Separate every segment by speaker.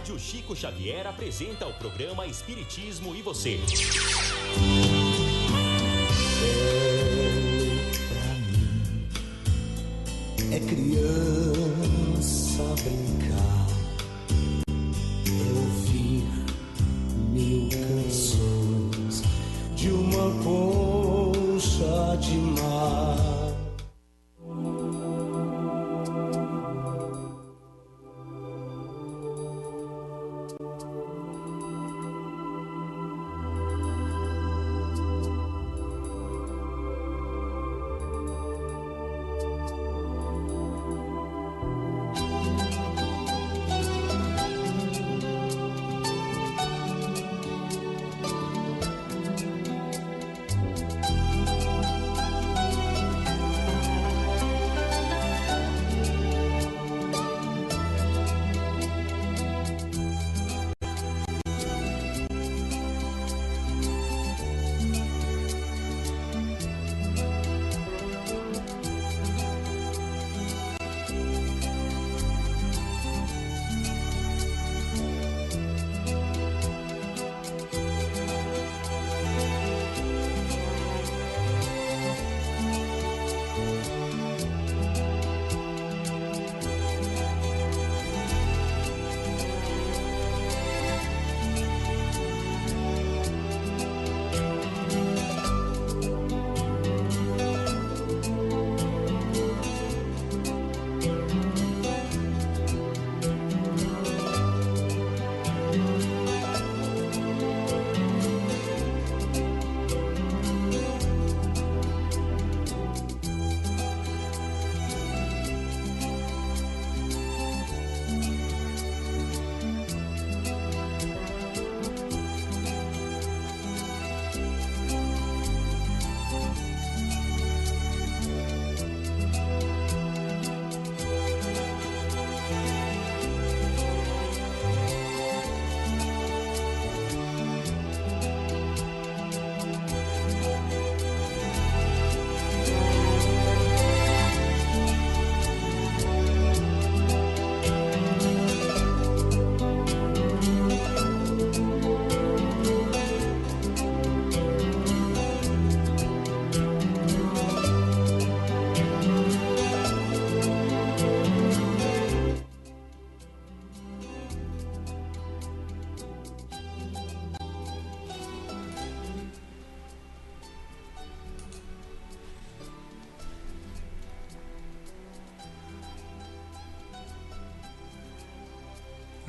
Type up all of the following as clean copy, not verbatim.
Speaker 1: Rádio Chico Xavier apresenta o programa Espiritismo e Você.
Speaker 2: Pra mim é criança brincar, é ouvir 1000 canções de uma concha de mar.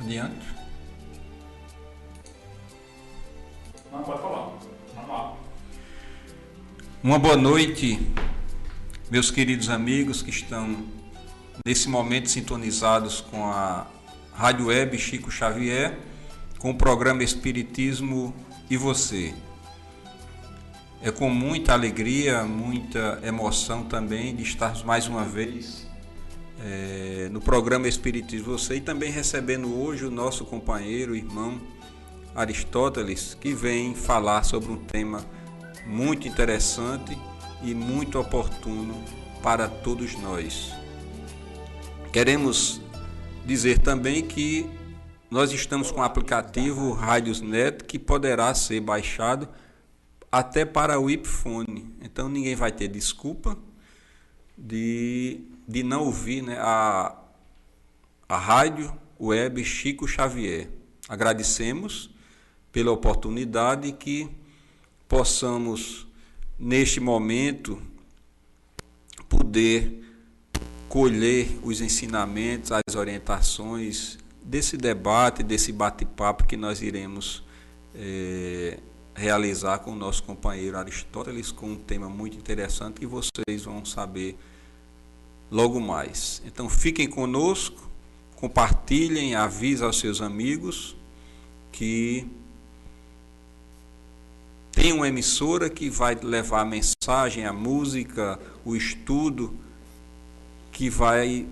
Speaker 3: Adiante.
Speaker 4: Não, pode falar. Vamos lá.
Speaker 3: Uma boa noite, meus queridos amigos que estão nesse momento sintonizados com a Rádio Web Chico Xavier, com o programa Espiritismo e Você. É com muita alegria, muita emoção também de estarmos mais uma vez no programa Espiritismo e Você, e também recebendo hoje o nosso companheiro, irmão Aristóteles, que vem falar sobre um tema muito interessante e muito oportuno para todos nós. Queremos dizer também que nós estamos com o aplicativo Rádiosnet, que poderá ser baixado até para o iPhone. Então ninguém vai ter desculpa de não ouvir, né, a Rádio Web Chico Xavier. Agradecemos pela oportunidade que possamos, neste momento, poder colher os ensinamentos, as orientações desse debate, desse bate-papo que nós iremos realizar com o nosso companheiro Aristóteles, com um tema muito interessante que vocês vão saber logo mais. Então fiquem conosco, compartilhem, avisem aos seus amigos que tem uma emissora que vai levar a mensagem, a música, o estudo, que vai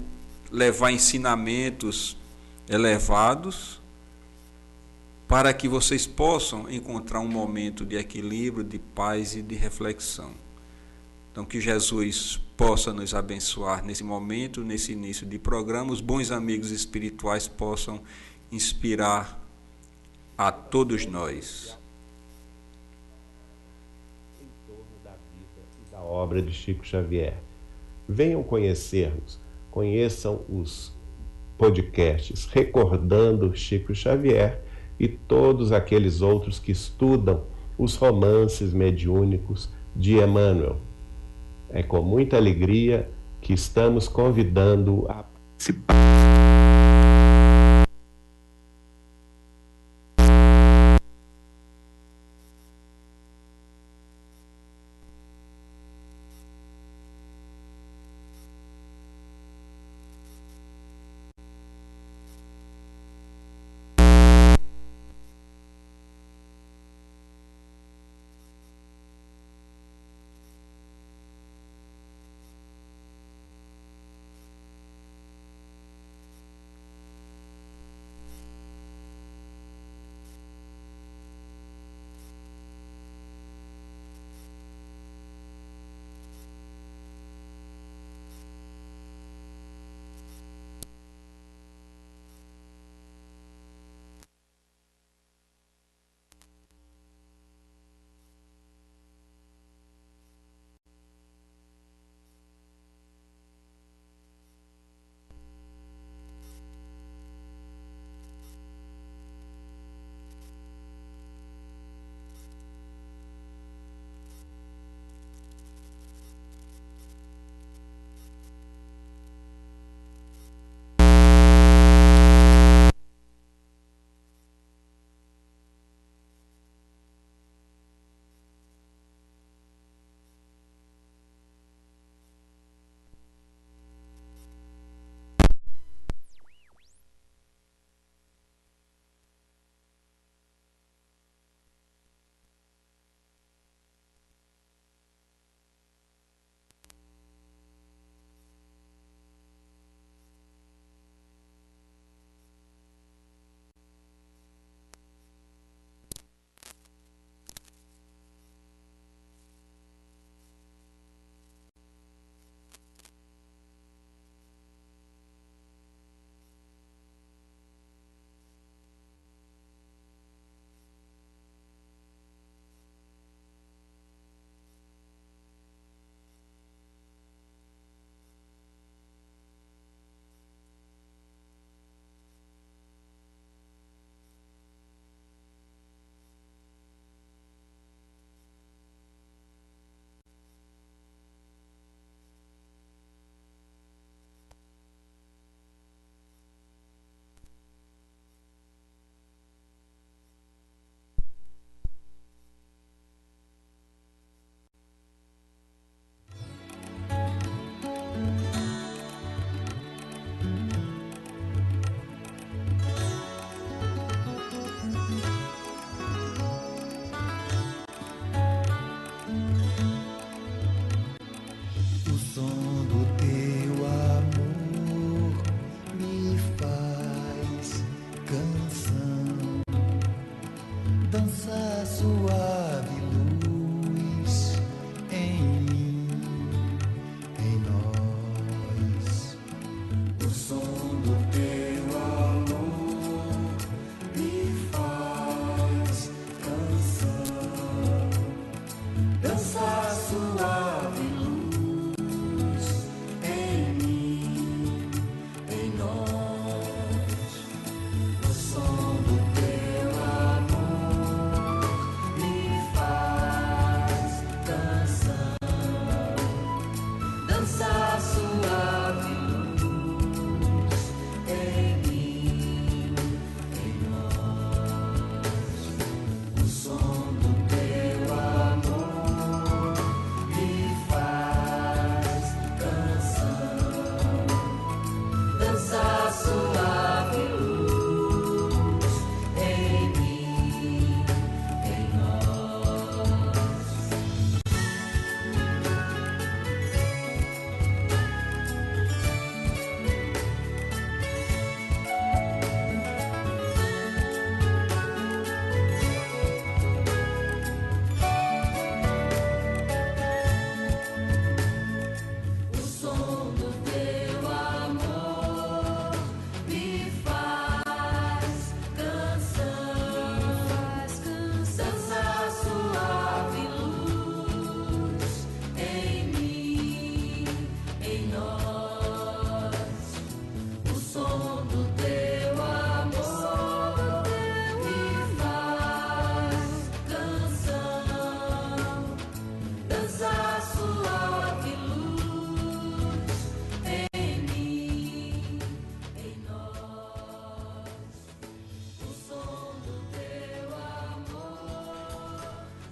Speaker 3: levar ensinamentos elevados para que vocês possam encontrar um momento de equilíbrio, de paz e de reflexão. Então, que Jesus possa nos abençoar nesse momento, nesse início de programa, os bons amigos espirituais possam inspirar a todos nós.
Speaker 5: Em torno da vida e da obra de Chico Xavier. Venham conhecer-nos, conheçam os podcasts Recordando Chico Xavier e todos aqueles outros que estudam os romances mediúnicos de Emmanuel. É com muita alegria que estamos convidando a participar.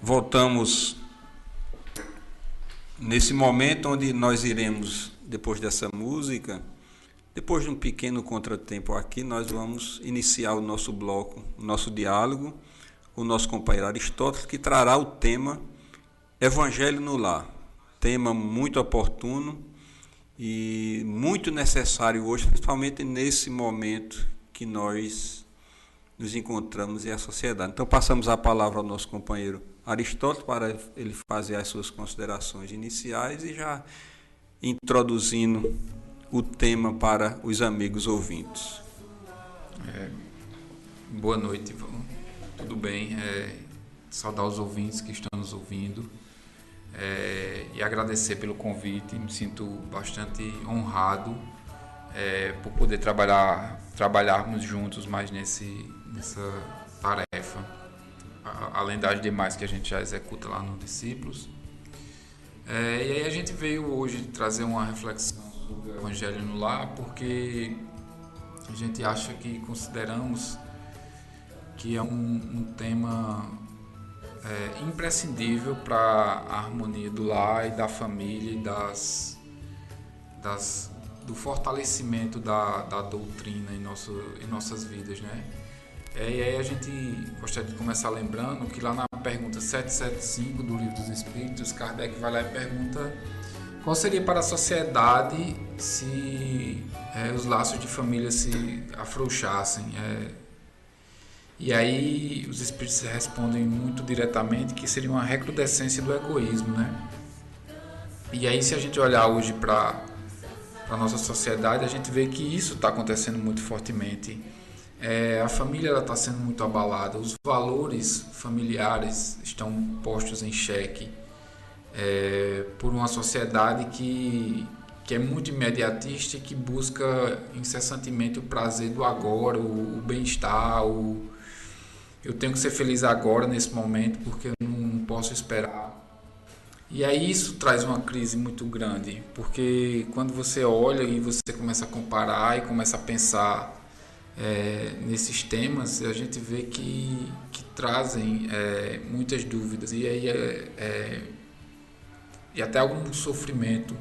Speaker 3: voltamos nesse momento onde nós iremos, depois dessa música, depois de um pequeno contratempo aqui, nós vamos iniciar o nosso bloco, o nosso diálogo, o nosso companheiro Aristóteles, que trará o tema Evangelho no Lar. Tema muito oportuno e muito necessário hoje, principalmente nesse momento que nós nos encontramos em a sociedade. Então passamos a palavra ao nosso companheiro Aristóteles para ele fazer as suas considerações iniciais e já introduzindo o tema para os amigos ouvintes.
Speaker 6: Boa noite, tudo bem? Saudar os ouvintes que estão nos ouvindo e agradecer pelo convite. Me sinto bastante honrado por poder trabalharmos juntos mais nessa tarefa, além das demais que a gente já executa lá no Discípulos. E aí a gente veio hoje trazer uma reflexão sobre o Evangelho no Lar, porque a gente acha que consideramos que é um tema imprescindível para a harmonia do lar e da família e do fortalecimento da doutrina em nossas vidas, né? E aí a gente gostaria de começar lembrando que lá na pergunta 775 do Livro dos Espíritos, Kardec vai lá e pergunta qual seria para a sociedade se os laços de família se afrouxassem. E aí os Espíritos respondem muito diretamente que seria uma recrudescência do egoísmo, né? E aí se a gente olhar hoje para a nossa sociedade, a gente vê que isso está acontecendo muito fortemente. A família está sendo muito abalada, os valores familiares estão postos em xeque por uma sociedade que é muito imediatista e que busca incessantemente o prazer do agora, o bem-estar, eu tenho que ser feliz agora, nesse momento, porque eu não posso esperar. E aí isso traz uma crise muito grande, porque quando você olha e você começa a comparar e começa a pensar nesses temas, a gente vê que trazem muitas dúvidas e aí e até algum sofrimento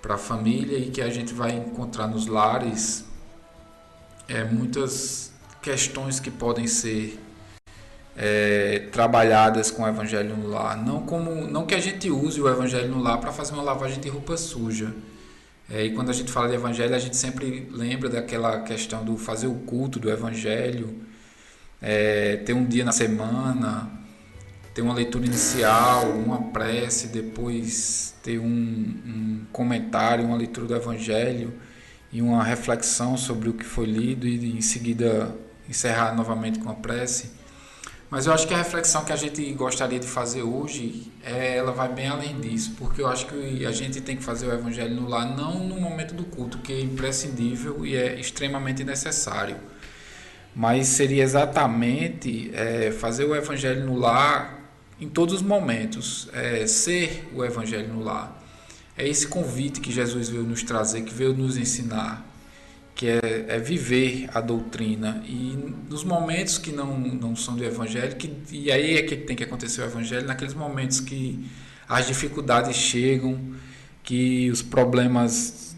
Speaker 6: para a família, e que a gente vai encontrar nos lares muitas questões que podem ser trabalhadas com o Evangelho no Lar, não que a gente use o Evangelho no Lar para fazer uma lavagem de roupa suja. E quando a gente fala de Evangelho, a gente sempre lembra daquela questão do fazer o culto do Evangelho, ter um dia na semana, ter uma leitura inicial, uma prece, depois ter um comentário, uma leitura do Evangelho e uma reflexão sobre o que foi lido e em seguida encerrar novamente com a prece. Mas eu acho que a reflexão que a gente gostaria de fazer hoje, ela vai bem além disso, porque eu acho que a gente tem que fazer o Evangelho no lar não no momento do culto, que é imprescindível e é extremamente necessário, mas seria exatamente fazer o Evangelho no lar em todos os momentos, ser o Evangelho no lar. É esse convite que Jesus veio nos trazer, que veio nos ensinar, que é viver a doutrina, e nos momentos que não são do Evangelho, e aí é que tem que acontecer o Evangelho, naqueles momentos que as dificuldades chegam, que os problemas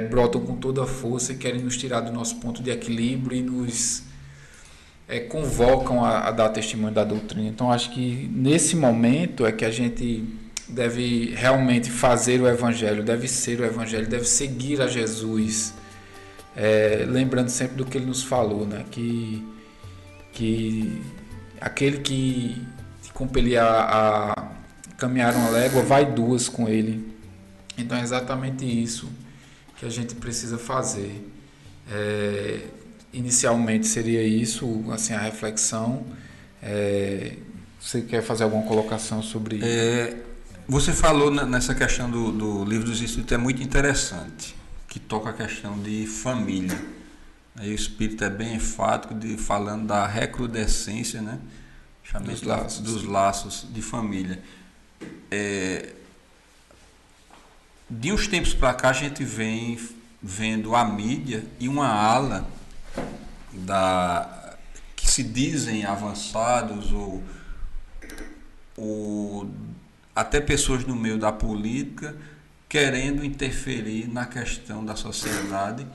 Speaker 6: brotam com toda a força e querem nos tirar do nosso ponto de equilíbrio e nos convocam a dar testemunho da doutrina. Então acho que nesse momento é que a gente deve realmente fazer o Evangelho, deve ser o Evangelho, deve seguir a Jesus, lembrando sempre do que ele nos falou, né? Que aquele que te compelir a caminhar uma légua, vai duas com ele. Então é exatamente isso que a gente precisa fazer. Inicialmente seria isso, assim, a reflexão. Você quer fazer alguma colocação sobre
Speaker 3: Você falou nessa questão do Livro dos Espíritos, é muito interessante, que toca a questão de família. Aí o Espírito é bem enfático falando da recrudescência, né? Dos laços de família. De uns tempos para cá a gente vem vendo a mídia e uma ala que se dizem avançados ou até pessoas no meio da política querendo interferir na questão da sociedade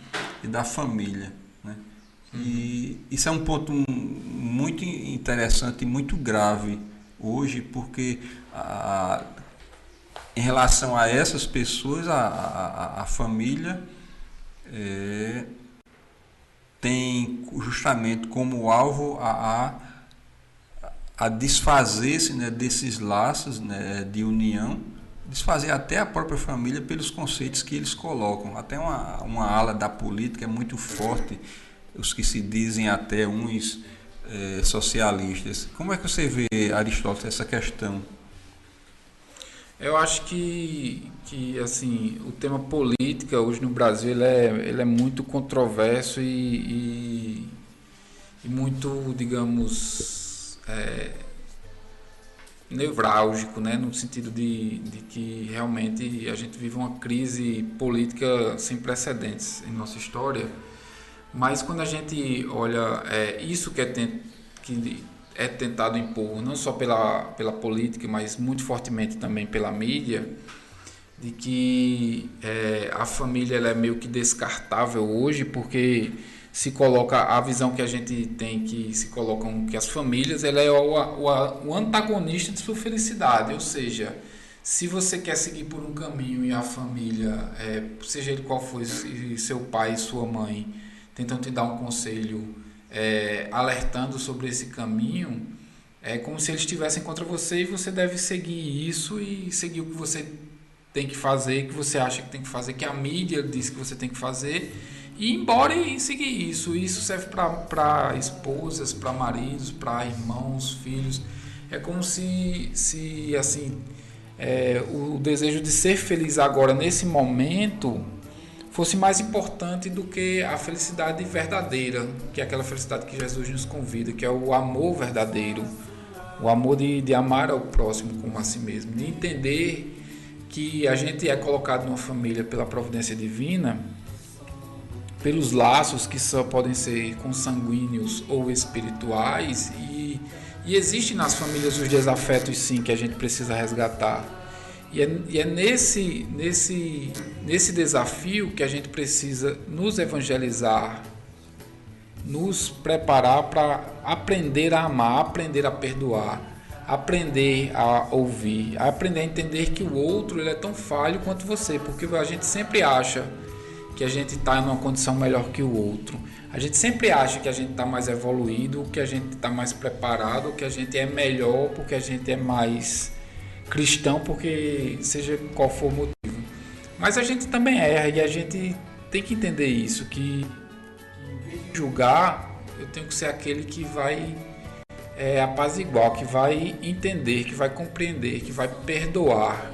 Speaker 3: e da família, né? E isso é um ponto muito interessante e muito grave hoje, porque em relação a essas pessoas, a família tem justamente como alvo a desfazer-se, né, desses laços, né, de união, desfazer até a própria família pelos conceitos que eles colocam. Até uma ala da política é muito forte, os que se dizem até uns socialistas. Como é que você vê, Aristóteles, essa questão?
Speaker 6: Eu acho que assim, o tema política hoje no Brasil ele é muito controverso e muito, digamos, nevrálgico, né? No sentido de que realmente a gente vive uma crise política sem precedentes em nossa história. Mas quando a gente olha isso que é tentado impor, não só pela política, mas muito fortemente também pela mídia, de que a família ela é meio que descartável hoje, porque se coloca a visão que a gente tem, que se colocam que as famílias ela é o antagonista de sua felicidade, ou seja, se você quer seguir por um caminho e a família, seja ele qual for, seu pai e sua mãe tentam te dar um conselho alertando sobre esse caminho, é como se eles estivessem contra você e você deve seguir isso e seguir o que você tem que fazer, que você acha que tem que fazer, que a mídia diz que você tem que fazer, e ir embora e seguir isso. Isso serve para esposas, para maridos, para irmãos, filhos. É como se assim, o desejo de ser feliz agora, nesse momento, fosse mais importante do que a felicidade verdadeira, que é aquela felicidade que Jesus nos convida, que é o amor verdadeiro, o amor de amar ao próximo como a si mesmo, de entender que a gente é colocado numa família pela providência divina, pelos laços que só podem ser consanguíneos ou espirituais, e existem nas famílias os desafetos, sim, que a gente precisa resgatar. E é nesse desafio que a gente precisa nos evangelizar, nos preparar para aprender a amar, aprender a perdoar, aprender a ouvir, aprender a entender que o outro ele é tão falho quanto você, porque a gente sempre acha que a gente está em uma condição melhor que o outro. A gente sempre acha que a gente está mais evoluído, que a gente está mais preparado, que a gente é melhor, porque a gente é mais cristão, porque seja qual for o motivo. Mas a gente também erra e a gente tem que entender isso, que em vez de julgar, eu tenho que ser aquele que vai apaziguar, que vai entender, que vai compreender, que vai perdoar.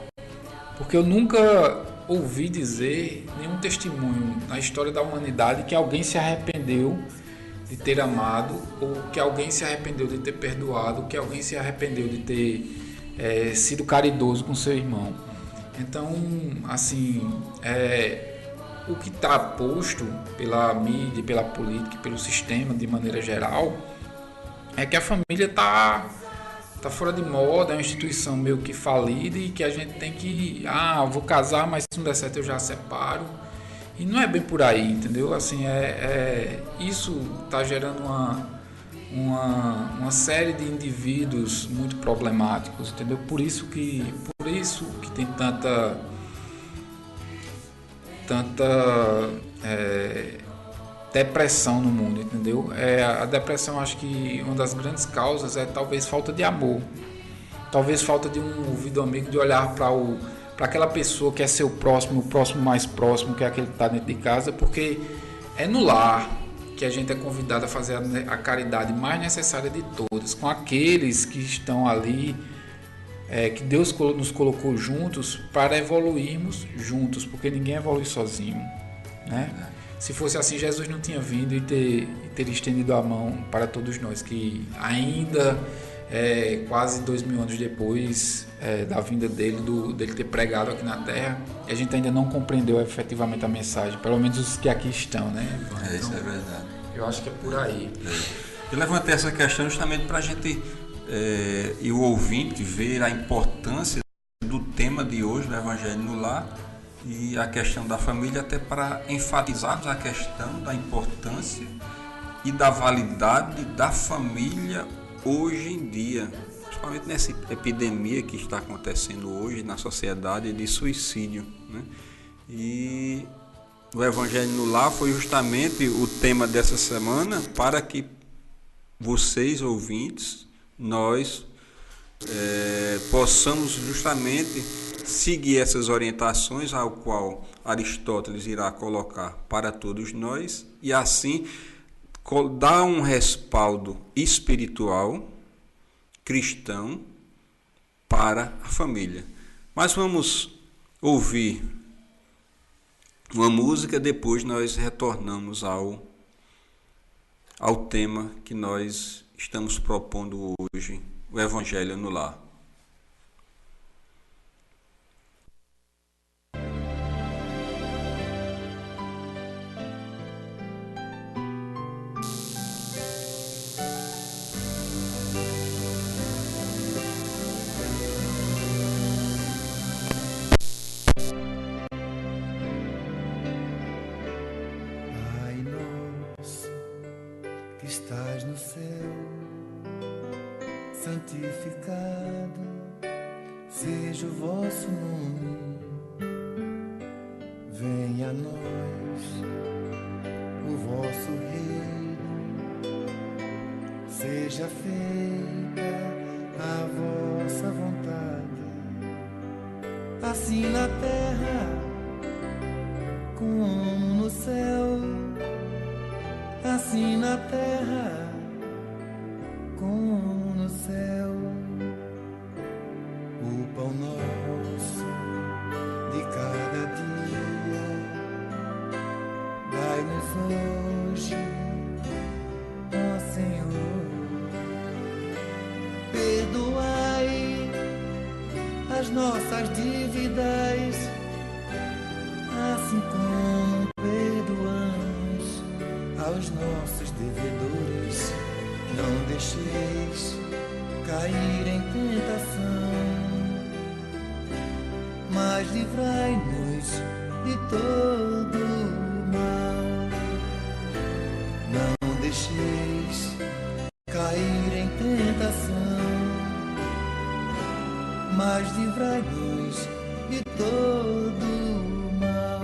Speaker 6: Porque eu nunca ouvi dizer nenhum testemunho na história da humanidade que alguém se arrependeu de ter amado, ou que alguém se arrependeu de ter perdoado, ou que alguém se arrependeu de ter sido caridoso com seu irmão. Então, assim, o que está posto pela mídia, pela política, pelo sistema de maneira geral, é que a família está fora de moda, é uma instituição meio que falida e que a gente tem que, vou casar, mas se não der certo eu já separo. E não é bem por aí, entendeu? Assim, isso está gerando uma série de indivíduos muito problemáticos, entendeu? Por isso que tem tanta depressão no mundo, entendeu? A depressão, acho que uma das grandes causas é talvez falta de amor, talvez falta de um ouvido amigo, de olhar para aquela pessoa que é seu próximo, o próximo mais próximo, que é aquele que está dentro de casa, porque é no lar que a gente é convidado a fazer a caridade mais necessária de todas, com aqueles que estão ali, que Deus nos colocou juntos para evoluirmos juntos, porque ninguém evolui sozinho, né? Se fosse assim, Jesus não tinha vindo e ter estendido a mão para todos nós, que ainda, quase 2000 anos depois da vinda dele, dele ter pregado aqui na Terra, a gente ainda não compreendeu efetivamente a mensagem, pelo menos os que aqui estão, né?
Speaker 3: Isso é verdade.
Speaker 6: Eu acho que é por aí.
Speaker 3: Eu levantei essa questão justamente para a gente e o ouvinte ver a importância do tema de hoje, do Evangelho no Lar, e a questão da família, até para enfatizarmos a questão da importância e da validade da família hoje em dia, principalmente nessa epidemia que está acontecendo hoje na sociedade de suicídio, né? E o Evangelho no Lar foi justamente o tema dessa semana, para que vocês, ouvintes, nós possamos justamente seguir essas orientações ao qual Aristóteles irá colocar para todos nós, e assim dar um respaldo espiritual cristão para a família. Mas vamos ouvir uma música, depois nós retornamos ao tema que nós estamos propondo hoje, o Evangelho no Lar.
Speaker 2: Estás no céu, santificado seja o vosso nome. Venha a nós o vosso reino, seja feita a vossa vontade, assim na terra como no céu. Assim na terra como no céu. O pão nosso de cada dia dai-nos hoje, ó Senhor. Perdoai as nossas dívidas, assim como perdoamos aos nossos devedores. Não deixeis cair em tentação, mas livrai-nos de todo mal. Não deixeis cair em tentação, mas livrai-nos de todo mal.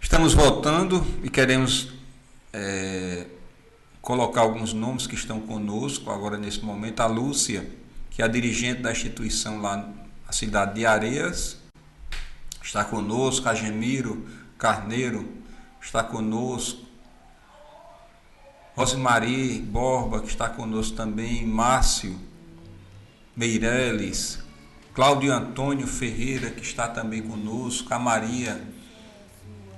Speaker 3: Estamos voltando e queremos colocar alguns nomes que estão conosco agora nesse momento. A Lúcia, que é a dirigente da instituição lá na cidade de Areias, está conosco, Agemiro Carneiro está conosco, Rosemary Borba, que está conosco também, Márcio Meireles, Cláudio Antônio Ferreira, que está também conosco, a Maria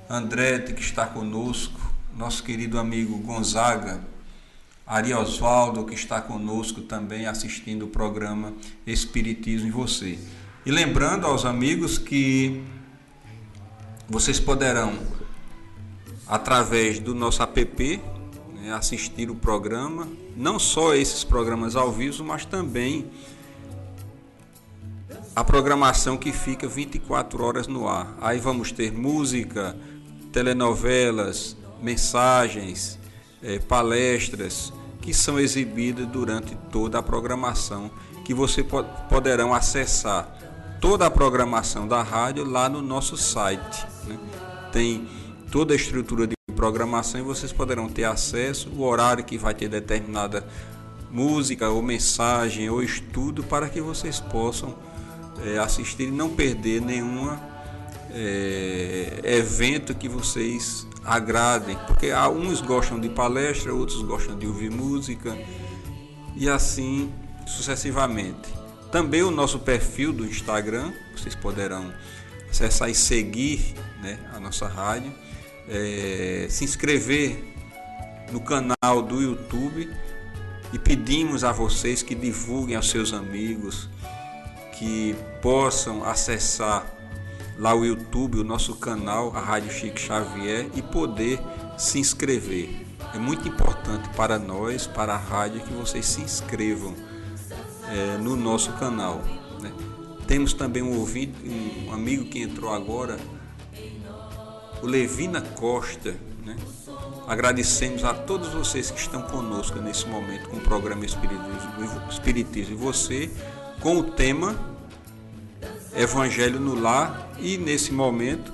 Speaker 3: Andrete, que está conosco, nosso querido amigo Gonzaga, Ari Osvaldo, que está conosco também assistindo o programa Espiritismo em Você. E lembrando aos amigos que vocês poderão, através do nosso app, assistir o programa, não só esses programas ao vivo, mas também a programação que fica 24 horas no ar. Aí vamos ter música, telenovelas, mensagens, palestras que são exibidas durante toda a programação, que você poderão acessar toda a programação da rádio lá no nosso site, né? Tem toda a estrutura de programação e vocês poderão ter acesso, o horário que vai ter determinada música ou mensagem ou estudo, para que vocês possam assistir e não perder nenhum evento que vocês agradem, porque uns gostam de palestra, outros gostam de ouvir música e assim sucessivamente. Também o nosso perfil do Instagram, vocês poderão acessar e seguir, né, a nossa rádio, se inscrever no canal do YouTube, e pedimos a vocês que divulguem aos seus amigos, que possam acessar lá o YouTube, o nosso canal, a Rádio Chico Xavier, e poder se inscrever. É muito importante para nós, para a rádio, que vocês se inscrevam no nosso canal, né? Temos também um amigo que entrou agora, o Levina Costa, né? Agradecemos a todos vocês que estão conosco nesse momento com o programa Espiritismo e Você, com o tema Evangelho no Lar, e nesse momento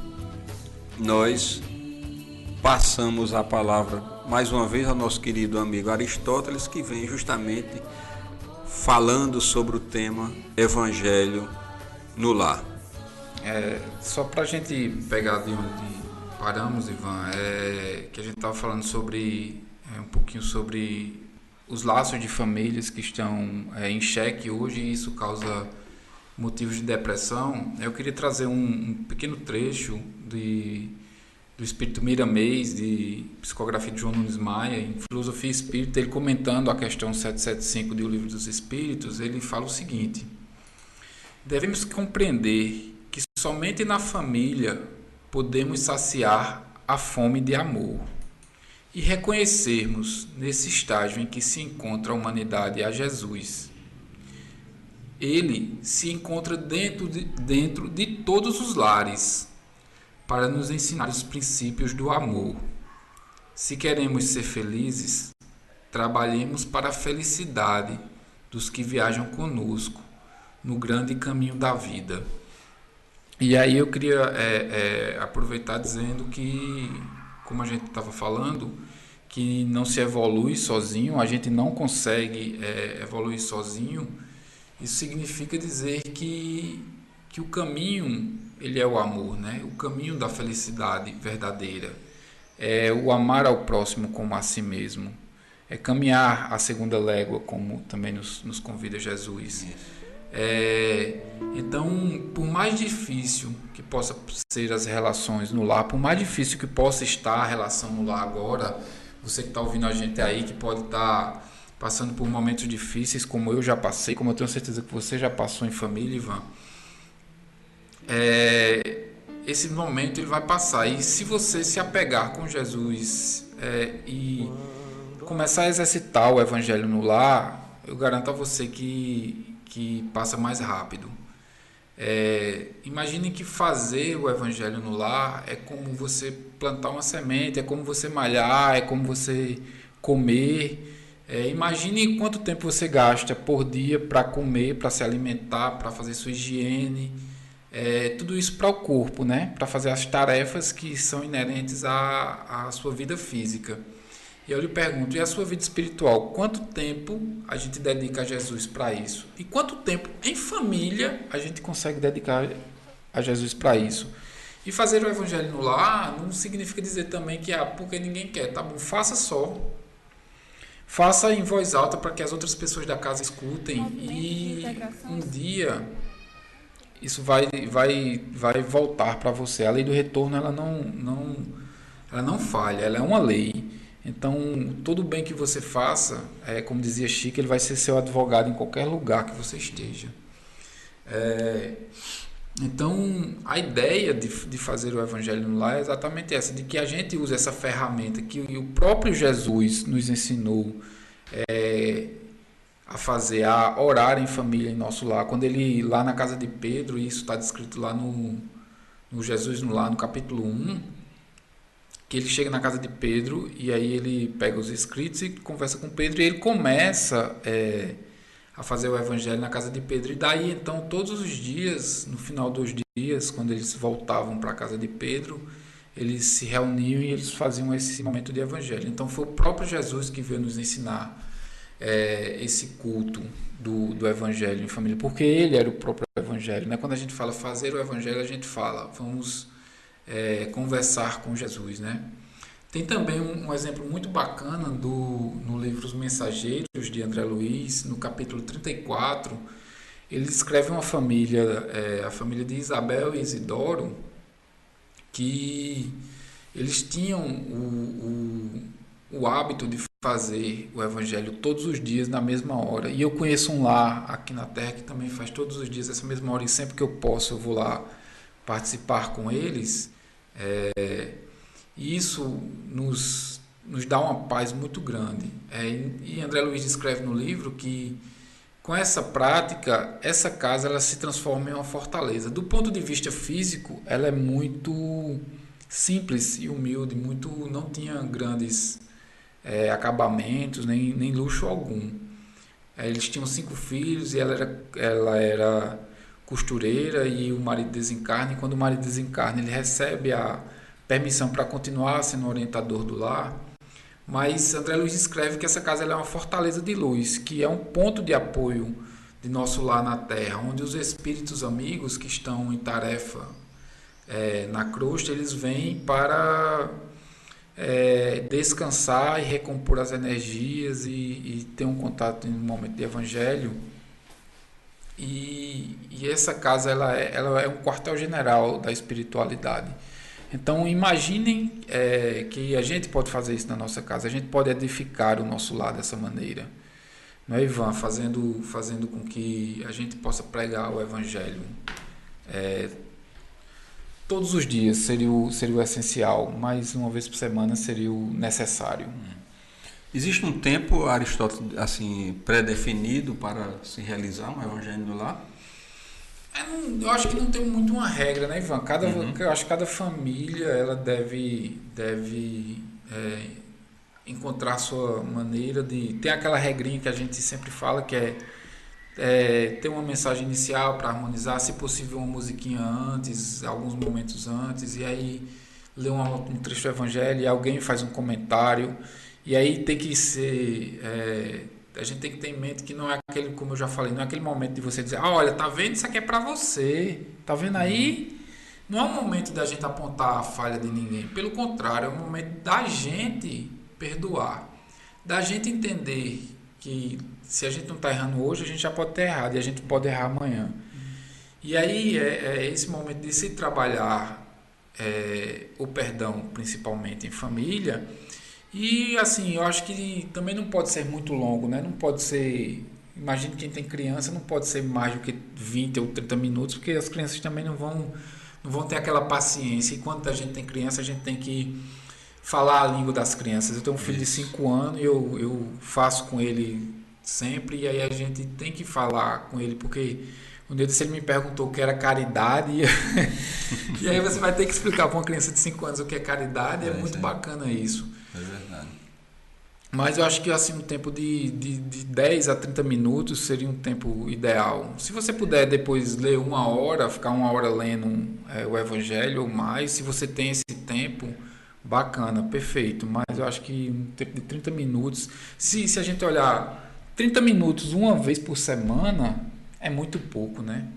Speaker 3: nós passamos a palavra mais uma vez ao nosso querido amigo Aristóteles, que vem justamente falando sobre o tema Evangelho no Lar.
Speaker 6: Só para a gente pegar de onde paramos, Ivan, que a gente estava falando sobre um pouquinho sobre os laços de famílias que estão em xeque hoje, e isso causa motivos de depressão. Eu queria trazer um pequeno trecho do Espírito Miramês, de psicografia de João Nunes Maia, em Filosofia Espírita, ele comentando a questão 775 do Livro dos Espíritos, ele fala o seguinte: devemos compreender que somente na família podemos saciar a fome de amor e reconhecermos nesse estágio em que se encontra a humanidade a Jesus. Ele se encontra dentro de todos os lares para nos ensinar os princípios do amor. Se queremos ser felizes, trabalhemos para a felicidade dos que viajam conosco no grande caminho da vida. E aí eu queria aproveitar dizendo que, como a gente estava falando, que não se evolui sozinho, a gente não consegue evoluir sozinho. Isso significa dizer que o caminho, ele é o amor, né? O caminho da felicidade verdadeira é o amar ao próximo como a si mesmo, é caminhar a segunda légua, como também nos convida Jesus. Então, por mais difícil que possa ser as relações no lar, por mais difícil que possa estar a relação no lar agora, você que está ouvindo a gente aí, que pode estar passando por momentos difíceis, como eu já passei, como eu tenho certeza que você já passou em família, Ivan, esse momento ele vai passar. E se você se apegar com Jesus e começar a exercitar o Evangelho no lar, eu garanto a você que passa mais rápido. Imagine que fazer o Evangelho no lar é como você plantar uma semente, é como você malhar, é como você comer. Imagine quanto tempo você gasta por dia para comer, para se alimentar, para fazer sua higiene, tudo isso para o corpo, né? Para fazer as tarefas que são inerentes à sua vida física. E eu lhe pergunto, e a sua vida espiritual? Quanto tempo a gente dedica a Jesus para isso? E quanto tempo em família a gente consegue dedicar a Jesus para isso? E fazer o evangelho no lar não significa dizer também que porque ninguém quer, tá bom, faça só. Faça em voz alta para que as outras pessoas da casa escutem e um dia isso vai voltar para você. A lei do retorno ela não falha, ela é uma lei. Então, todo bem que você faça, como dizia Chico, ele vai ser seu advogado em qualquer lugar que você esteja. Então, a ideia de fazer o evangelho no lar é exatamente essa, de que a gente use essa ferramenta que o próprio Jesus nos ensinou a fazer, a orar em família em nosso lar. Quando ele, lá na casa de Pedro, e isso está descrito lá no Jesus no Lar, no capítulo 1, que ele chega na casa de Pedro e aí ele pega os escritos e conversa com Pedro e ele começa a fazer o evangelho na casa de Pedro. E daí, então, todos os dias, no final dos dias, quando eles voltavam para a casa de Pedro, eles se reuniam e eles faziam esse momento de evangelho. Então, foi o próprio Jesus que veio nos ensinar esse culto do evangelho em família, porque ele era o próprio evangelho, né? Quando a gente fala fazer o evangelho, a gente fala, vamos conversar com Jesus, né? Tem também um exemplo muito bacana no livro Os Mensageiros, de André Luiz, no capítulo 34, ele descreve uma família, a família de Isabel e Isidoro, que eles tinham o hábito de fazer o evangelho todos os dias na mesma hora. E eu conheço um lar aqui na Terra que também faz todos os dias essa mesma hora, e sempre que eu posso eu vou lá participar com eles. E isso nos dá uma paz muito grande. E André Luiz descreve no livro que com essa prática, essa casa ela se transforma em uma fortaleza. Do ponto de vista físico, ela é muito simples e humilde, não tinha grandes acabamentos, nem luxo algum. Eles tinham 5 filhos e ela era costureira e o marido desencarna. E quando o marido desencarna, ele recebe a permissão para continuar sendo orientador do lar. Mas André Luiz escreve que essa casa ela é uma fortaleza de luz, que é um ponto de apoio de nosso lar na Terra, onde os espíritos amigos que estão em tarefa na crosta, eles vêm para descansar e recompor as energias e ter um contato em um momento de evangelho. E essa casa ela é um quartel-general da espiritualidade. Então imaginem que a gente pode fazer isso na nossa casa, a gente pode edificar o nosso lar dessa maneira, não é, Ivan? Fazendo com que a gente possa pregar o evangelho todos os dias seria o essencial, mas uma vez por semana seria o necessário.
Speaker 3: Existe um tempo, Aristóteles, assim, pré-definido para se realizar um evangelho no lar?
Speaker 6: Eu acho que não tem muito uma regra, né, Ivan? Eu acho que cada família ela deve encontrar a sua maneira de... Tem aquela regrinha que a gente sempre fala, que ter uma mensagem inicial para harmonizar, se possível uma musiquinha antes, alguns momentos antes, e aí ler um trecho do evangelho e alguém faz um comentário, e aí tem que ser... a gente tem que ter em mente que não é aquele, como eu já falei, não é aquele momento de você dizer, olha, tá vendo, isso aqui é para você, tá vendo aí? Não é um momento da gente apontar a falha de ninguém, pelo contrário, é um momento da gente perdoar, da gente entender que se a gente não está errando hoje, a gente já pode ter errado e a gente pode errar amanhã. E aí é esse momento de se trabalhar o perdão, principalmente em família. E assim, eu acho que também não pode ser muito longo, né? Não pode ser... Imagine quem tem criança, não pode ser mais do que 20 ou 30 minutos, porque as crianças também não vão ter aquela paciência. E quando a gente tem criança, a gente tem que falar a língua das crianças. Eu tenho um filho de 5 anos e eu faço com ele sempre, e aí a gente tem que falar com ele, porque um dia desse ele me perguntou o que era caridade, e aí você vai ter que explicar para uma criança de 5 anos o que é caridade, é muito bacana isso.
Speaker 3: É verdade.
Speaker 6: Mas eu acho que assim, um tempo de 10 a 30 minutos seria um tempo ideal. Se você puder depois ler 1 hora, ficar 1 hora lendo o evangelho ou mais, se você tem esse tempo, bacana, perfeito. Mas eu acho que um tempo de 30 minutos, se a gente olhar 30 minutos uma vez por semana, é muito pouco, né?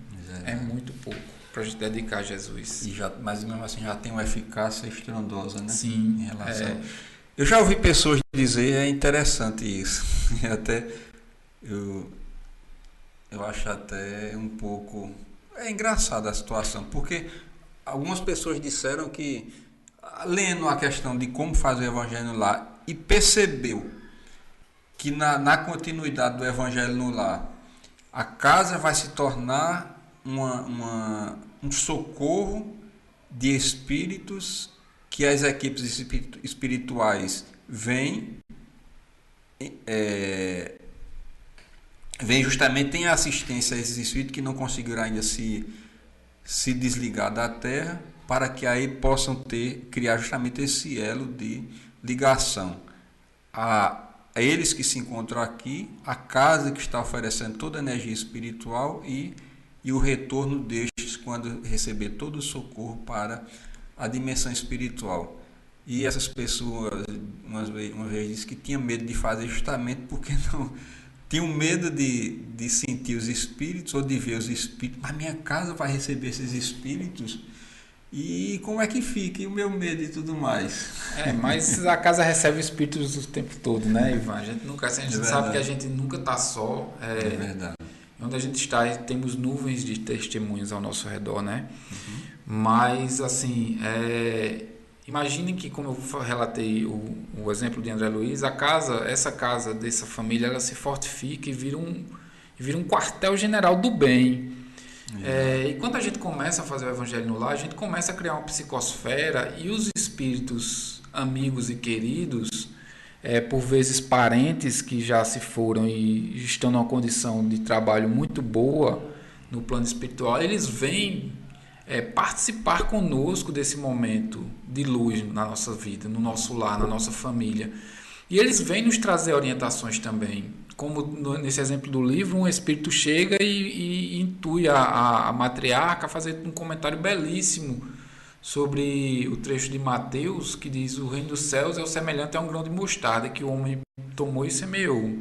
Speaker 6: É muito pouco. para a gente dedicar a Jesus.
Speaker 3: E já, mas mesmo assim já tem uma eficácia estrondosa, né?
Speaker 6: Sim.
Speaker 3: Em relação... Eu já ouvi pessoas dizer, é interessante isso. Até eu acho até um pouco... É engraçada a situação, porque algumas pessoas disseram que, lendo a questão de como fazer o evangelho no lar, e percebeu que na continuidade do evangelho no lar, a casa vai se tornar um socorro de espíritos que as equipes espirituais vêm justamente, tem assistência a esses espíritos que não conseguiram ainda se desligar da Terra, para que aí possam criar justamente esse elo de ligação a eles que se encontram aqui, a casa que está oferecendo toda a energia espiritual e o retorno destes quando receber todo o socorro para a dimensão espiritual. E essas pessoas, uma vez disse que tinha medo de fazer justamente porque não tinham medo de sentir os espíritos ou de ver os espíritos. Mas minha casa vai receber esses espíritos? E como é que fica? E o meu medo e tudo mais.
Speaker 6: Mas a casa recebe espíritos o tempo todo, né, Ivan? A gente sabe que a gente nunca está só.
Speaker 3: É verdade.
Speaker 6: Onde a gente está, temos nuvens de testemunhos ao nosso redor, né? Uhum. Mas, assim, imaginem que, como eu relatei o exemplo de André Luiz, essa casa dessa família, ela se fortifica e vira um quartel-general do bem. E quando a gente começa a fazer o evangelho no lar, a gente começa a criar uma psicosfera e os espíritos amigos e queridos, por vezes parentes que já se foram e estão numa condição de trabalho muito boa no plano espiritual, eles vêm participar conosco desse momento de luz na nossa vida, no nosso lar, na nossa família. E eles vêm nos trazer orientações também. Como nesse exemplo do livro, um espírito chega e intui a matriarca a fazer um comentário belíssimo sobre o trecho de Mateus, que diz: o reino dos céus é o semelhante a um grão de mostarda que o homem tomou e semeou.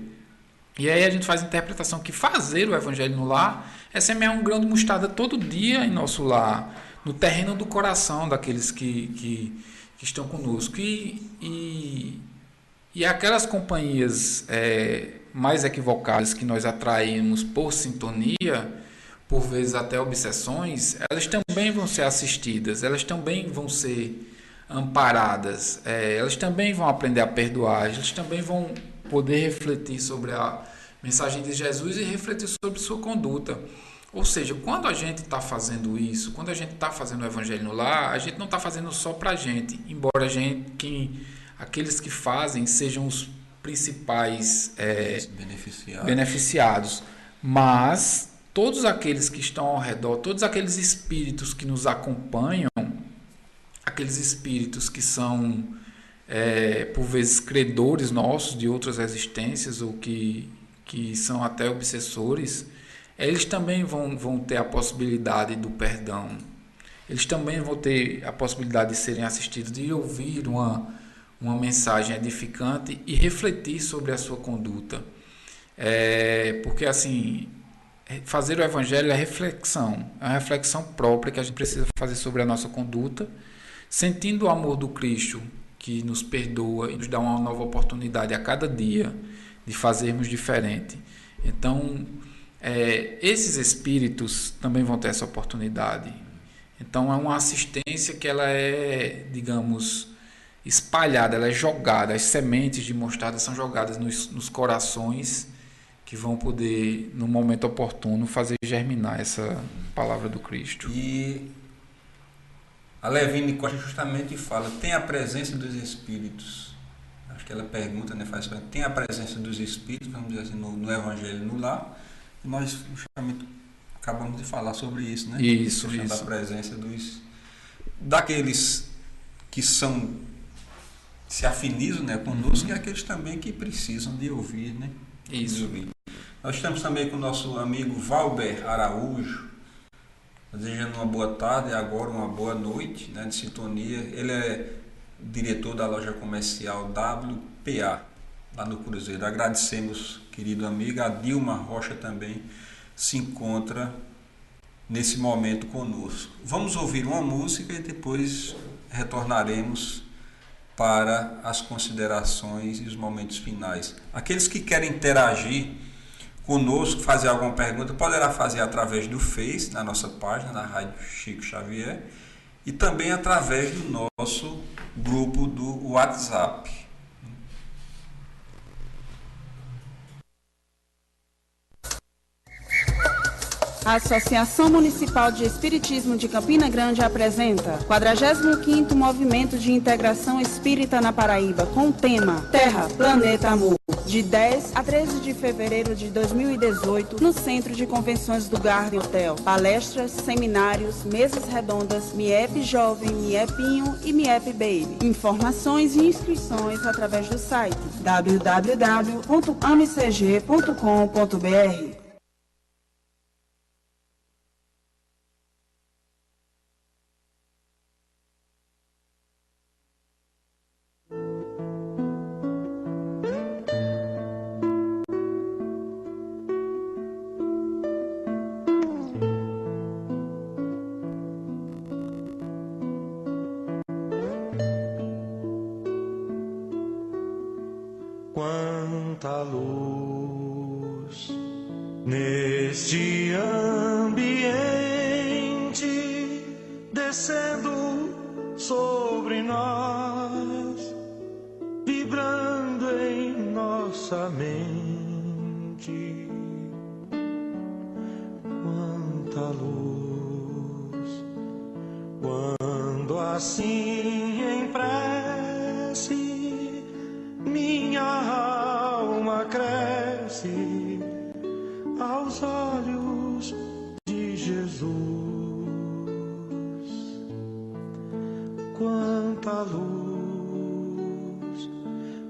Speaker 6: E aí a gente faz a interpretação que fazer o evangelho no lar é semear um grão de mostarda todo dia em nosso lar, no terreno do coração daqueles que estão conosco. E aquelas companhias mais equivocadas que nós atraímos por sintonia, por vezes até obsessões, elas também vão ser assistidas, elas também vão ser amparadas, elas também vão aprender a perdoar, elas também vão poder refletir sobre a mensagem de Jesus e refletir sobre sua conduta. Ou seja, quando a gente está fazendo isso, quando a gente está fazendo o evangelho no lar, a gente não está fazendo só para a gente, embora aqueles que fazem sejam os principais beneficiados, mas todos aqueles que estão ao redor, todos aqueles espíritos que nos acompanham, aqueles espíritos que são por vezes credores nossos de outras existências ou que são até obsessores, eles também vão ter a possibilidade do perdão, eles também vão ter a possibilidade de serem assistidos, de ouvir uma mensagem edificante e refletir sobre a sua conduta. Porque assim, fazer o evangelho é reflexão, é uma reflexão própria que a gente precisa fazer sobre a nossa conduta, sentindo o amor do Cristo que nos perdoa e nos dá uma nova oportunidade a cada dia de fazermos diferente. Então, esses espíritos também vão ter essa oportunidade. Então, é uma assistência que ela é, digamos, espalhada, ela é jogada, as sementes de mostarda são jogadas nos corações que vão poder, no momento oportuno, fazer germinar essa palavra do Cristo.
Speaker 3: E a Levine Costa justamente fala, tem a presença dos espíritos. Acho que ela pergunta, tem a presença dos espíritos, vamos dizer assim, no Evangelho no lar, e nós justamente acabamos de falar sobre isso, né?
Speaker 6: Isso.
Speaker 3: Da presença daqueles que se afinizam, né, conosco, e aqueles também que precisam de ouvir, né?
Speaker 6: Isso.
Speaker 3: Nós estamos também com o nosso amigo Valber Araújo, desejando uma boa tarde e agora uma boa noite, né, de sintonia. Ele é diretor da loja comercial WPA, lá no Cruzeiro. Agradecemos, querido amigo. A Dilma Rocha também se encontra nesse momento conosco. Vamos ouvir uma música e depois retornaremos para as considerações e os momentos finais. Aqueles que querem interagir conosco, fazer alguma pergunta, poderá fazer através do Face, na nossa página, na Rádio Chico Xavier, e também através do nosso grupo do WhatsApp.
Speaker 7: A Associação Municipal de Espiritismo de Campina Grande apresenta 45º Movimento de Integração Espírita na Paraíba, com o tema Terra, Planeta, Amor, de 10 a 13 de fevereiro de 2018, no Centro de Convenções do Garden Hotel. Palestras, seminários, mesas redondas, MIEP Jovem, MIEPinho e MIEP Baby. Informações e inscrições através do site www.amcg.com.br.
Speaker 2: Quanta luz neste ambiente descendo sobre nós, vibrando em nossa mente. Quanta luz, quando assim em prece minha alma cresce aos olhos de Jesus. Quanta luz,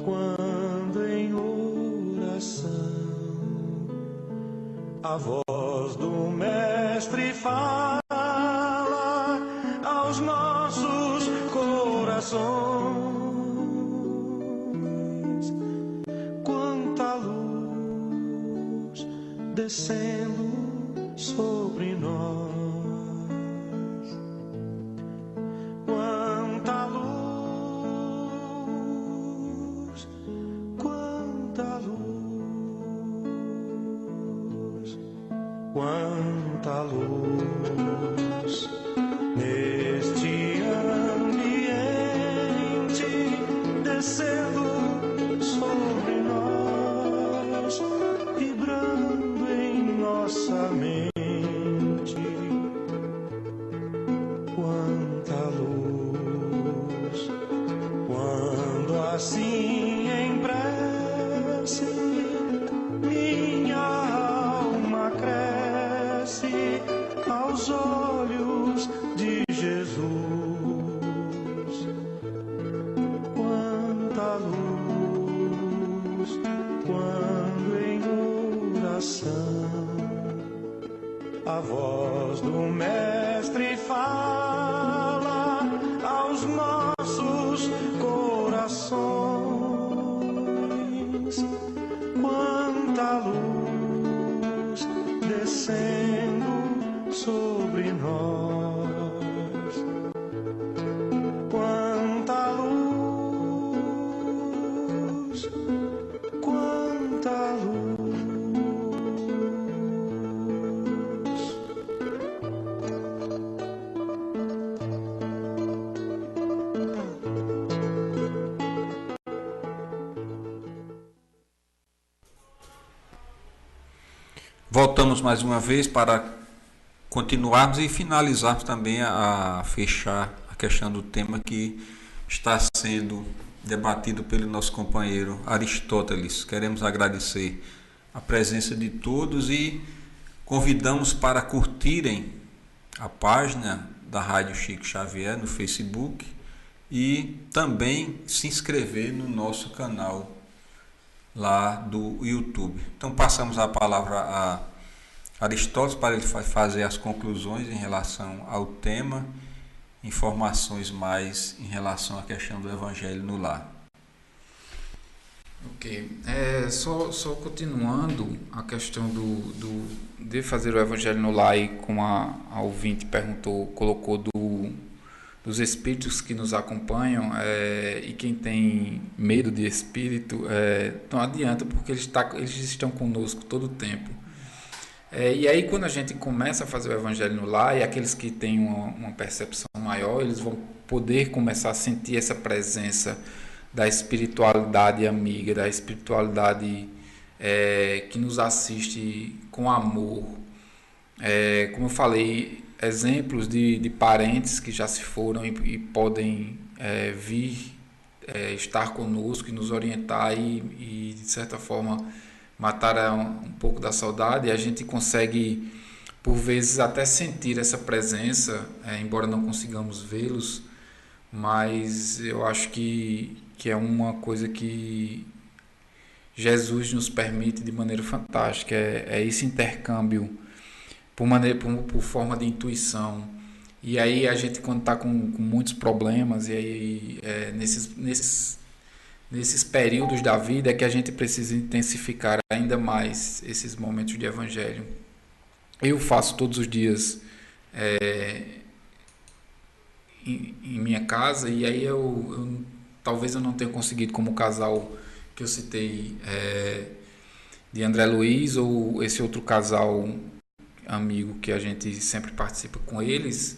Speaker 2: quando em oração a voz do Mestre fala aos nossos corações. Descendo sobre nós, quanta luz, quanta luz, quanta luz neste ambiente descendo sobre nós, vibrando nossa mente. Quanta luz, quando assim em prece minha alma cresce aos olhos de Jesus. Quanta luz, quando em oração a voz do Mestre fala aos nossos corações. Quanta luz descendo sobre nós. Quanta luz, quanta luz.
Speaker 3: Voltamos mais uma vez para continuarmos e finalizarmos também a fechar a questão do tema que está sendo debatido pelo nosso companheiro Aristóteles. Queremos agradecer a presença de todos e convidamos para curtirem a página da Rádio Chico Xavier no Facebook e também se inscrever no nosso canal lá do YouTube. Então passamos a palavra a Aristóteles para ele fazer as conclusões em relação ao tema, informações mais em relação à questão do Evangelho no lar.
Speaker 6: Ok. Só continuando a questão de fazer o Evangelho no lar, e como a ouvinte colocou dos espíritos que nos acompanham, e quem tem medo de espírito, não adianta, porque eles estão conosco todo o tempo. E aí, quando a gente começa a fazer o Evangelho no lar, e aqueles que têm uma percepção maior, eles vão poder começar a sentir essa presença da espiritualidade amiga, da espiritualidade que nos assiste com amor. Como eu falei, exemplos de parentes que já se foram e podem vir estar conosco e nos orientar e de certa forma matar um pouco da saudade, e a gente consegue por vezes até sentir essa presença, embora não consigamos vê-los, mas eu acho que é uma coisa que Jesus nos permite de maneira fantástica, esse intercâmbio por forma de intuição. E aí a gente, quando está com muitos problemas, e aí nesses períodos da vida é que a gente precisa intensificar ainda mais esses momentos de Evangelho. Eu faço todos os dias em minha casa, e aí talvez eu não tenha conseguido, como o casal que eu citei, de André Luiz, ou esse outro casal amigo que a gente sempre participa com eles,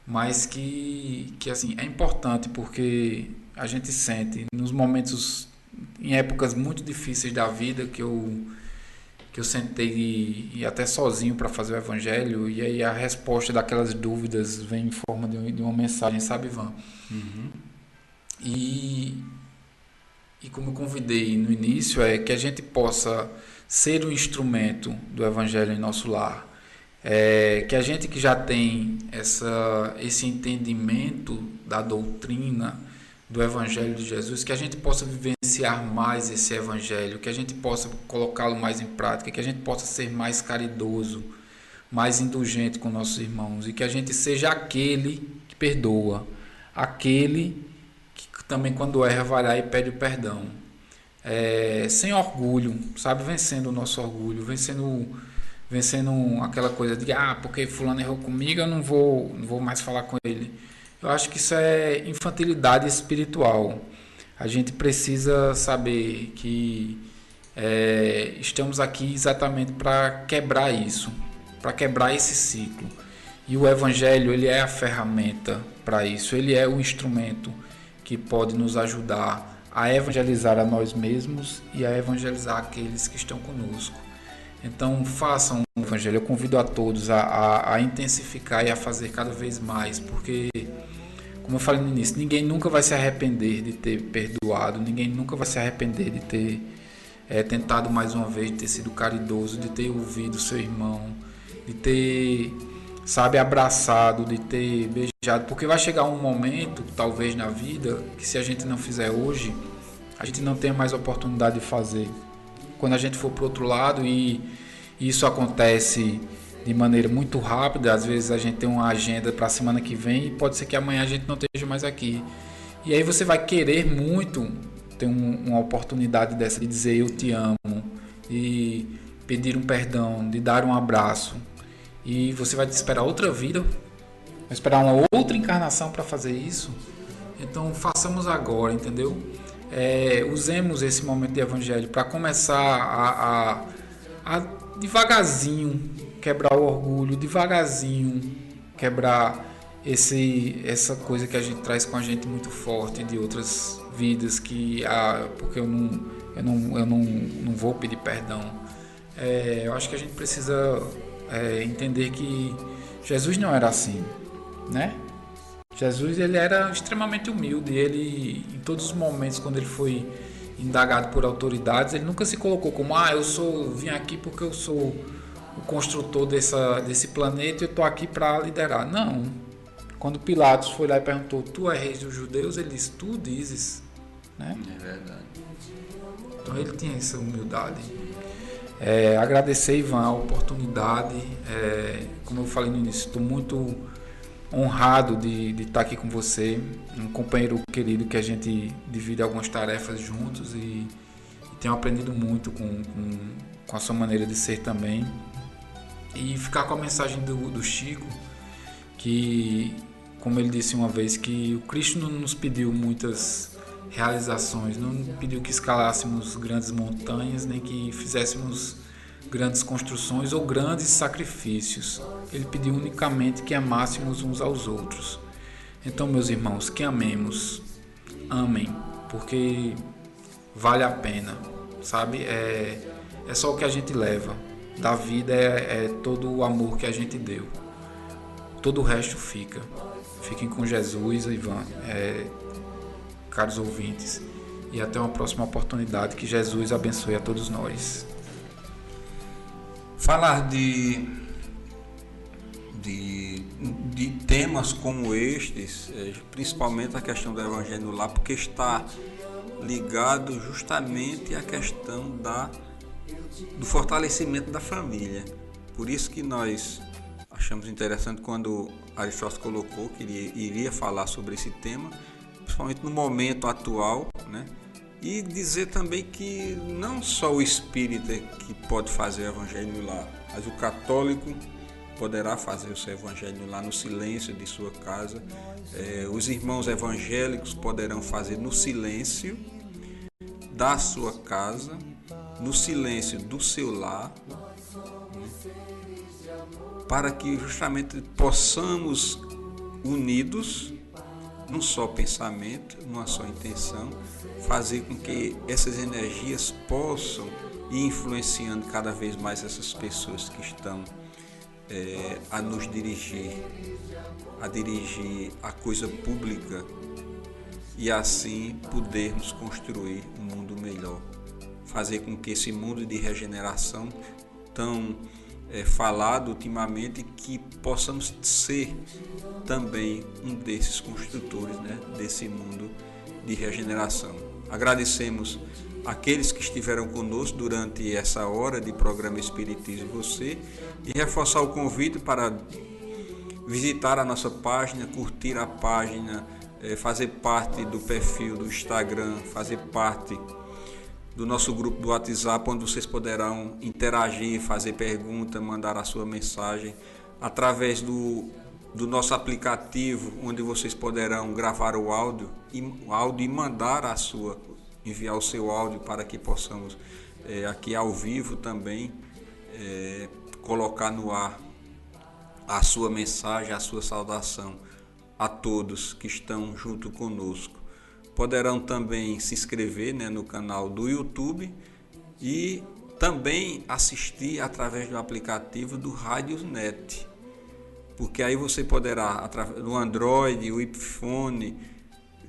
Speaker 6: mas que assim, é importante, porque a gente sente nos momentos, em épocas muito difíceis da vida, que eu sentei e até sozinho para fazer o Evangelho, e aí a resposta daquelas dúvidas vem em forma de uma mensagem, sabe, Ivan?
Speaker 3: Uhum.
Speaker 6: E como eu convidei no início, é que a gente possa ser um instrumento do Evangelho em nosso lar. Que a gente que já tem esse entendimento da doutrina do Evangelho de Jesus, que a gente possa vivenciar mais esse Evangelho, que a gente possa colocá-lo mais em prática, que a gente possa ser mais caridoso, mais indulgente com nossos irmãos, e que a gente seja aquele que perdoa, aquele que também, quando erra, vai lá e pede o perdão, sem orgulho, sabe, vencendo o nosso orgulho, vencendo aquela coisa de porque fulano errou comigo, eu não vou mais falar com ele. Eu acho que isso é infantilidade espiritual. A gente precisa saber que estamos aqui exatamente para quebrar isso, para quebrar esse ciclo. E o Evangelho, ele é a ferramenta para isso, ele é o instrumento que pode nos ajudar a evangelizar a nós mesmos e a evangelizar aqueles que estão conosco. Então façam o Evangelho. Eu convido a todos a intensificar e a fazer cada vez mais, porque, como eu falei no início, ninguém nunca vai se arrepender de ter perdoado, ninguém nunca vai se arrepender de ter tentado mais uma vez, de ter sido caridoso, de ter ouvido seu irmão, de ter, abraçado, de ter beijado, porque vai chegar um momento, talvez na vida, que se a gente não fizer hoje, a gente não tem mais oportunidade de fazer. Quando a gente for para o outro lado, e isso acontece de maneira muito rápida, às vezes a gente tem uma agenda para a semana que vem e pode ser que amanhã a gente não esteja mais aqui. E aí você vai querer muito ter uma oportunidade dessa de dizer eu te amo, de pedir um perdão, de dar um abraço. E você vai esperar outra vida, vai esperar uma outra encarnação para fazer isso. Então façamos agora, entendeu? Usemos esse momento de Evangelho para começar a devagarzinho quebrar o orgulho, devagarzinho quebrar essa coisa que a gente traz com a gente muito forte de outras vidas, porque eu não vou pedir perdão. Eu acho que a gente precisa entender que Jesus não era assim, né? Jesus, ele era extremamente humilde. Ele, em todos os momentos, quando ele foi indagado por autoridades, ele nunca se colocou como vim aqui porque eu sou o construtor desse planeta e eu estou aqui para liderar. Não. Quando Pilatos foi lá e perguntou, tu és rei dos judeus? Ele disse, tu dizes, né?
Speaker 3: É verdade.
Speaker 6: Então ele tinha essa humildade. Agradecer, Ivan, a oportunidade. Como eu falei no início, estou muito honrado de estar aqui com você, um companheiro querido que a gente divide algumas tarefas juntos, e Tenho aprendido muito com a sua maneira de ser também. E ficar com a mensagem do Chico, que, como ele disse uma vez, que o Cristo não nos pediu muitas realizações, não pediu que escalássemos grandes montanhas, nem que fizéssemos grandes construções ou grandes sacrifícios. Ele pediu unicamente que amássemos uns aos outros. Então, meus irmãos, que amemos, amem, porque vale a pena, sabe? É só o que a gente leva. Da vida é todo o amor que a gente deu. Todo o resto fica. Fiquem com Jesus, Ivan, caros ouvintes. E até uma próxima oportunidade. Que Jesus abençoe a todos nós.
Speaker 3: Falar de temas como estes, principalmente a questão do Evangelho no Lar, porque está ligado justamente à questão do fortalecimento da família. Por isso que nós achamos interessante quando Aristóteles colocou que ele iria falar sobre esse tema, principalmente no momento atual, né? E dizer também que não só o espírita que pode fazer o evangelho no lar, mas o católico poderá fazer o seu evangelho no lar no silêncio de sua casa. Os irmãos evangélicos poderão fazer no silêncio da sua casa, no silêncio do seu lar, né? Para que justamente possamos, unidos, num só pensamento, numa só intenção, fazer com que essas energias possam ir influenciando cada vez mais essas pessoas que estão a nos dirigir a coisa pública e assim podermos construir um mundo melhor. Fazer com que esse mundo de regeneração tão falado ultimamente, que possamos ser também um desses construtores, né, desse mundo de regeneração. Agradecemos aqueles que estiveram conosco durante essa hora de programa Espiritismo Você e reforçar o convite para visitar a nossa página, curtir a página, fazer parte do perfil do Instagram, fazer parte do nosso grupo do WhatsApp, onde vocês poderão interagir, fazer pergunta, mandar a sua mensagem através do nosso aplicativo, onde vocês poderão gravar o áudio e mandar enviar o seu áudio para que possamos aqui ao vivo também colocar no ar a sua mensagem, a sua saudação a todos que estão junto conosco. Poderão também se inscrever, né, no canal do YouTube e também assistir através do aplicativo do Radiosnet, porque aí você poderá, através do Android, o iPhone,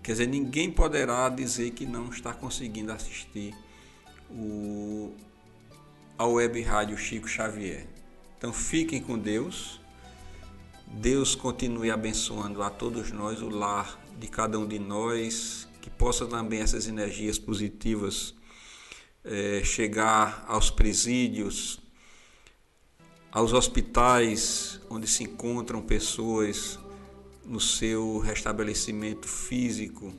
Speaker 3: quer dizer, ninguém poderá dizer que não está conseguindo assistir a Web Rádio Chico Xavier. Então fiquem com Deus. Deus continue abençoando a todos nós, o lar de cada um de nós, que possa também essas energias positivas chegar aos presídios, aos hospitais onde se encontram pessoas no seu restabelecimento físico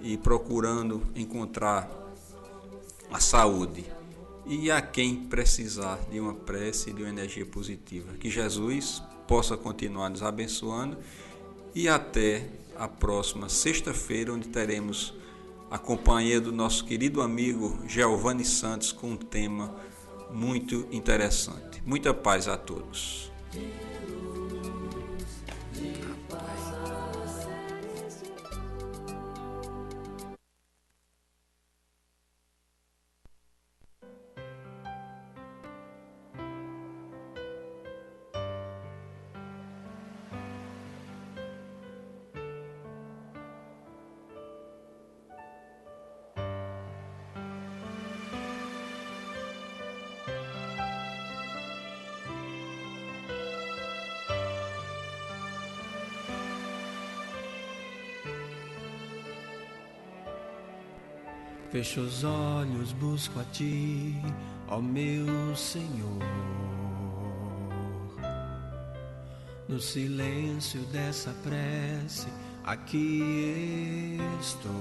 Speaker 3: e procurando encontrar a saúde. E a quem precisar de uma prece, de uma energia positiva. Que Jesus possa continuar nos abençoando e até a próxima sexta-feira, onde teremos a companhia do nosso querido amigo Giovanni Santos com um tema muito interessante. Muita paz a todos.
Speaker 8: Fecho os olhos, busco a Ti, ó meu Senhor. No silêncio dessa prece, aqui estou.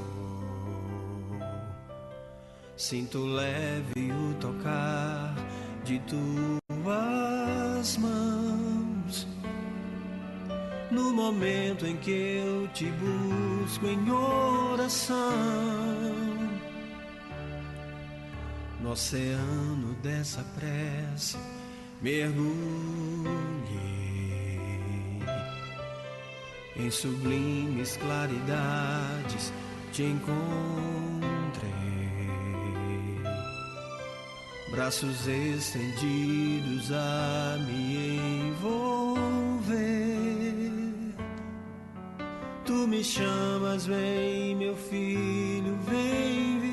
Speaker 8: sinto leve o tocar de tuas mãos. No momento em que eu te busco em oração, no oceano dessa prece mergulhei, em sublimes claridades te encontrei, braços estendidos a me envolver. Tu me chamas, vem meu filho, vem viver.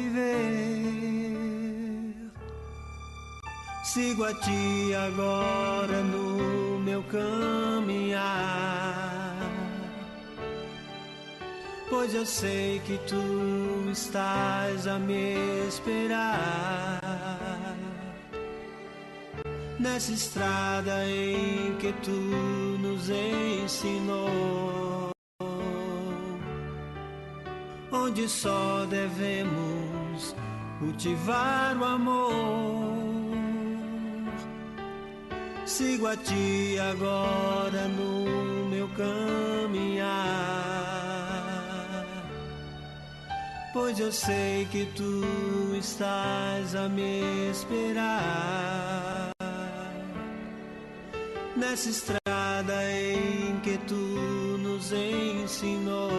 Speaker 8: Sigo a ti agora no meu caminhar, pois eu sei que tu estás a me esperar. Nessa estrada em que tu nos ensinou, onde só devemos cultivar o amor. Sigo a ti agora no meu caminhar, pois eu sei que tu estás a me esperar. Nessa estrada em que tu nos ensinou,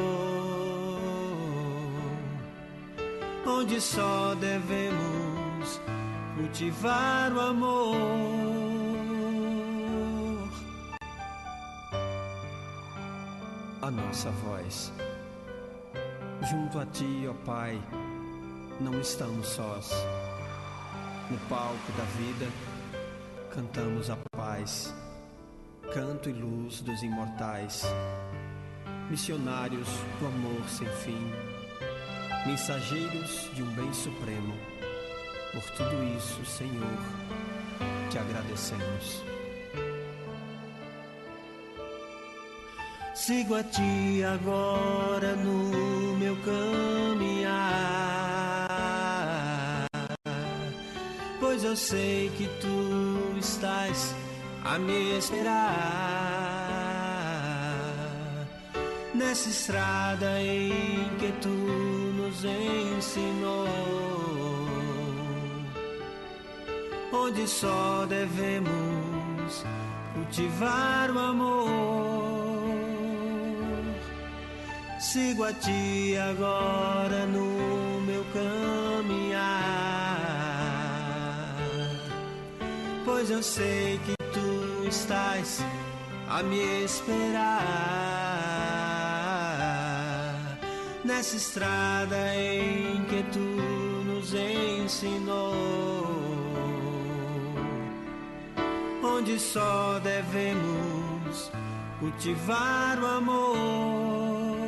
Speaker 8: onde só devemos cultivar o amor. A nossa voz, junto a ti, ó Pai, não estamos sós. No palco da vida, cantamos a paz, canto e luz dos imortais, missionários do amor sem fim, mensageiros de um bem supremo. Por tudo isso, Senhor, te agradecemos. Sigo a ti agora no meu caminhar, pois eu sei que tu estás a me esperar. Nessa estrada em que tu nos ensinou, onde só devemos cultivar o amor. Sigo a ti agora no meu caminhar, pois eu sei que tu estás a me esperar. Nessa estrada em que tu nos ensinou, onde só devemos cultivar o amor.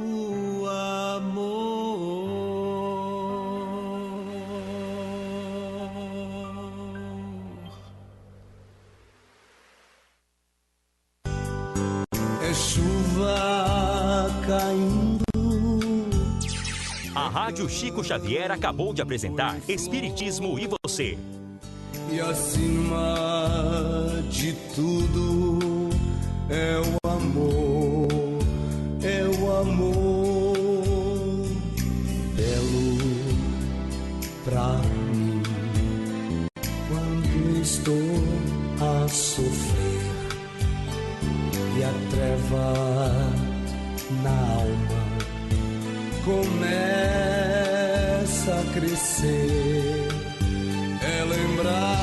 Speaker 8: O amor. É chuva caindo.
Speaker 1: A Rádio Chico Xavier acabou de apresentar Espiritismo e Você.
Speaker 8: E acima de tudo é o amor, é o amor belo pra mim. Quando estou a sofrer e a treva na alma começa a crescer, é lembrar